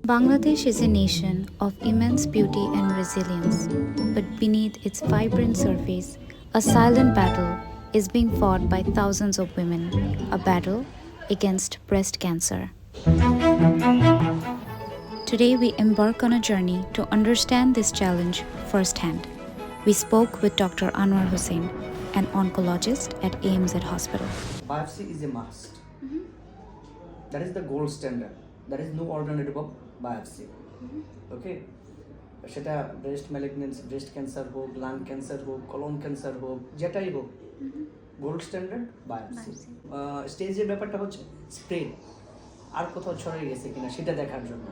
Bangladesh is a nation of immense beauty and resilience, but beneath its vibrant surface, a silent battle is being fought by thousands of women, a battle against breast cancer. Today, we embark on a journey to understand this challenge firsthand. We spoke with Dr. Anwar Hussain, an oncologist at AMZ Hospital. Biopsy is a must. That is the gold standard. There is no alternative of biopsy. Okay? সেটা breast malignancy, breast cancer হোক, lung cancer হোক, colon cancer হোক, যেটাই হোক, gold standard biopsy. স্টেজের ব্যাপারটা হচ্ছে spread আর কোথাও ছড়িয়ে গেছে কিনা সেটা দেখার জন্য।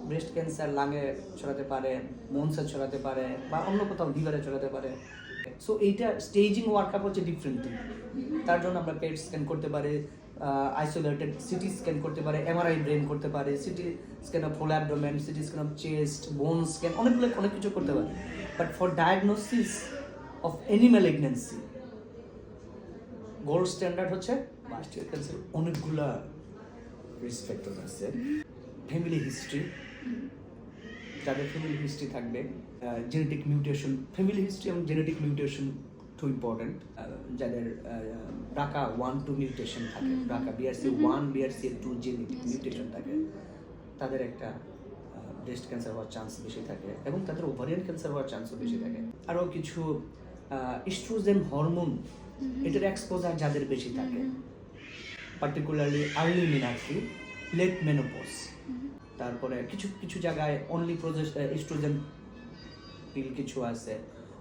ব্রেস্ট ক্যান্সার লাঙে ছড়াতে পারে, মনসে ছড়াতে পারে, বা অন্য কোথাও লিভারে ছড়াতে পারে। সো এইটা স্টেজিং ওয়ার্কআপ হচ্ছে ডিফারেন্ট থিং। তার জন্য আমরা পেট স্ক্যান করতে পারি, আইসোলেটেড সিটি স্ক্যান করতে পারে, এমআরআই ব্রেন করতে পারে, CT scan of whole abdomen, CT scan of chest, bone scan, অনেক কিছু করতে পারে। But for diagnosis of any malignancy gold standard হচ্ছে মাস্টার ক্যান্সার। অনেকগুলা রিস্ক ফ্যাক্টর আছে। ফ্যামিলি হিস্ট্রি, যাদের ফ্যামিলি হিস্ট্রি থাকবে, জেনেটিক মিউটেশন, ফ্যামিলি হিস্ট্রি এবং জেনেটিক মিউটেশন টু ইম্পর্টেন্ট। যাদের BRCA1-2 মিউটেশন থাকে, BRCA1, BRCA2 জেনেটিক মিউটেশন থাকে, তাদের একটা ব্রেস্ট ক্যান্সার হওয়ার চান্স বেশি থাকে এবং তাদের ওভারিয়ান ক্যান্সার হওয়ার চান্সও বেশি থাকে। আরও কিছু ইস্ট্রোজেন হরমোন, এটার এক্সপোজার যাদের বেশি থাকে, পার্টিকুলারলি আর্লি মিনার্কি, লেট মেনোপজ। তারপরে কিছু জায়গায় অনলি ইস্ট্রোজেন পিল কিছু আছে,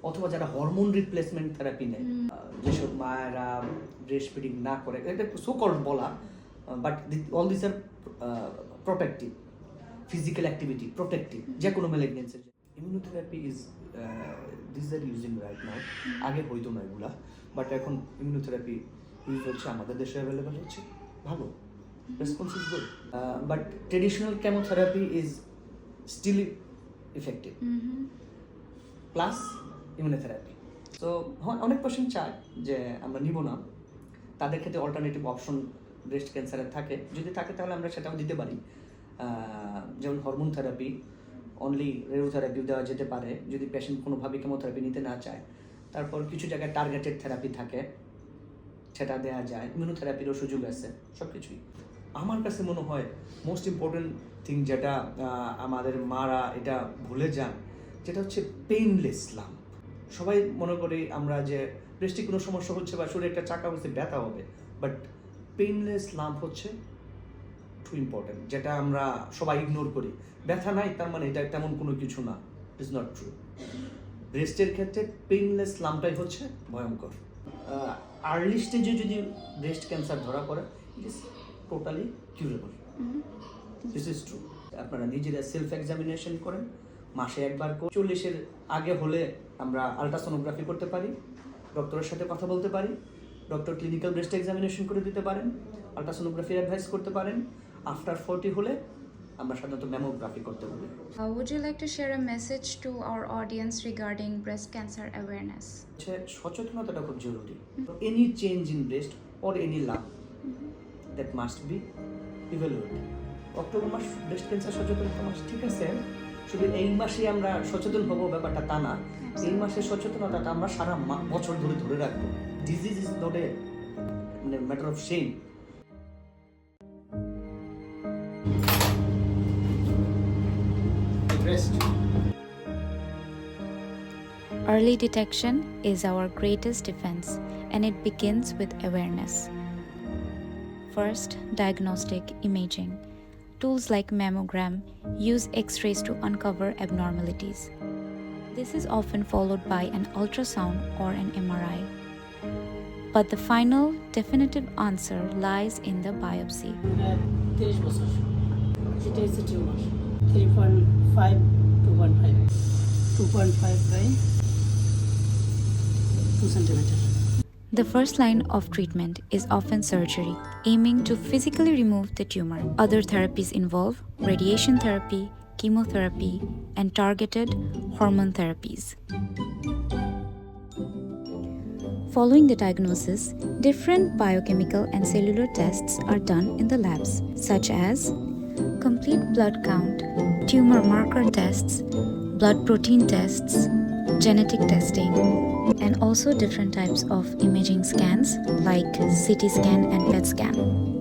অথবা যারা হরমোন রিপ্লেসমেন্ট থেরাপি নেয়, যেসব মায়েরা ব্রেস্ট ফিডিং না করে, এটা সো কল্ড বলা, but all this are protective, physical activity protective যে কোনো ম্যালিগনেন্সির। Immunotherapy is this are using right now. আগে হইতো না এগুলা, বাট এখন ইমিউনোথেরাপি ইউজ হচ্ছে, আমাদের দেশে অ্যাভেলেবেল হচ্ছে, ভালো response is good. But traditional chemotherapy is still effective, plus immunotherapy. So অনেক পেশেন্ট চায় যে আমরা নিব না, তাদের ক্ষেত্রে অল্টারনেটিভ অপশন ব্রেস্ট ক্যান্সারের থাকে, যদি থাকে তাহলে আমরা সেটাও দিতে পারি। যেমন হরমোন থেরাপি, অনলি রেডিওথেরাপি দেওয়া যেতে পারে যদি পেশেন্ট কোনোভাবে কেমোথেরাপি নিতে না চায়। তারপর কিছু জায়গায় টার্গেটেড থেরাপি থাকে, সেটা দেওয়া যায়। ইমিউনোথেরাপিরও সুযোগ আছে, সব কিছুই। আমার কাছে মনে হয় মোস্ট ইম্পর্টেন্ট থিং যেটা আমাদের মারা এটা ভুলে যান, যেটা হচ্ছে পেইনলেস লাম্প। সবাই মনে করি আমরা যে ব্রেস্টে কোনো সমস্যা হচ্ছে বা শরীরে একটা চাকা হচ্ছে ব্যথা হবে, বাট পেইনলেস লাম্প হচ্ছে টু ইম্পর্টেন্ট, যেটা আমরা সবাই ইগনোর করি। ব্যথা নাই তার মানে এটা তেমন কোনো কিছু না, ইট ইজ নট ট্রু। ব্রেস্টের ক্ষেত্রে পেইনলেস লাম্পটাই হচ্ছে ভয়ঙ্কর। আর্লি স্টেজে যদি ব্রেস্ট ক্যান্সার ধরা পড়ে, it is totally curable, this is true. আপনারা নিজেরা সেলফ এক্সামিনেশন করেন, মাসে একবার। 40-এর আগে হলে আমরা আলট্রাসোনোগ্রাফি করতে পারি, ডক্টরের সাথে কথা বলতে পারি, ডক্টর ক্লিনিক্যাল ব্রেস্ট এক্সামিনেশন করে দিতে পারেন, আলট্রাসোনোগ্রাফি অ্যাডভাইস করতে পারেন। আফটার 40 হলে আমরা সাধারণত ম্যামোগ্রাফি করতে বলি। Would you like to share a message to our audience regarding breast cancer awareness? সচেতনতাটা খুব জরুরি। Any change in breast or any lump that must be evaluated. October মাস ব্রেস্ট ক্যান্সার সচেতনতা মাস, ঠিক আছে, শুধু এই মাসে আমরা সচেতন হবো ব্যাপারটা তা না। এই মাসের সচেতনতাটা আমরা সারা বছর ধরে রাখবো। Disease is not a matter of shame. Early detection is our greatest defense, and it begins with awareness. First, diagnostic imaging. Tools like mammogram use X-rays to uncover abnormalities. This is often followed by an ultrasound or an MRI. But the final, definitive answer lies in the biopsy. 30 বছর, এটা হচ্ছে tumour 3.5 2.5 by 2 centimeter. The first line of treatment is often surgery, aiming to physically remove the tumor. Other therapies involve radiation therapy, chemotherapy, and targeted hormone therapies. Following the diagnosis, different biochemical and cellular tests are done in the labs, such as complete blood count, tumor marker tests, blood protein tests, genetic testing, and also different types of imaging scans like CT scan and PET scan.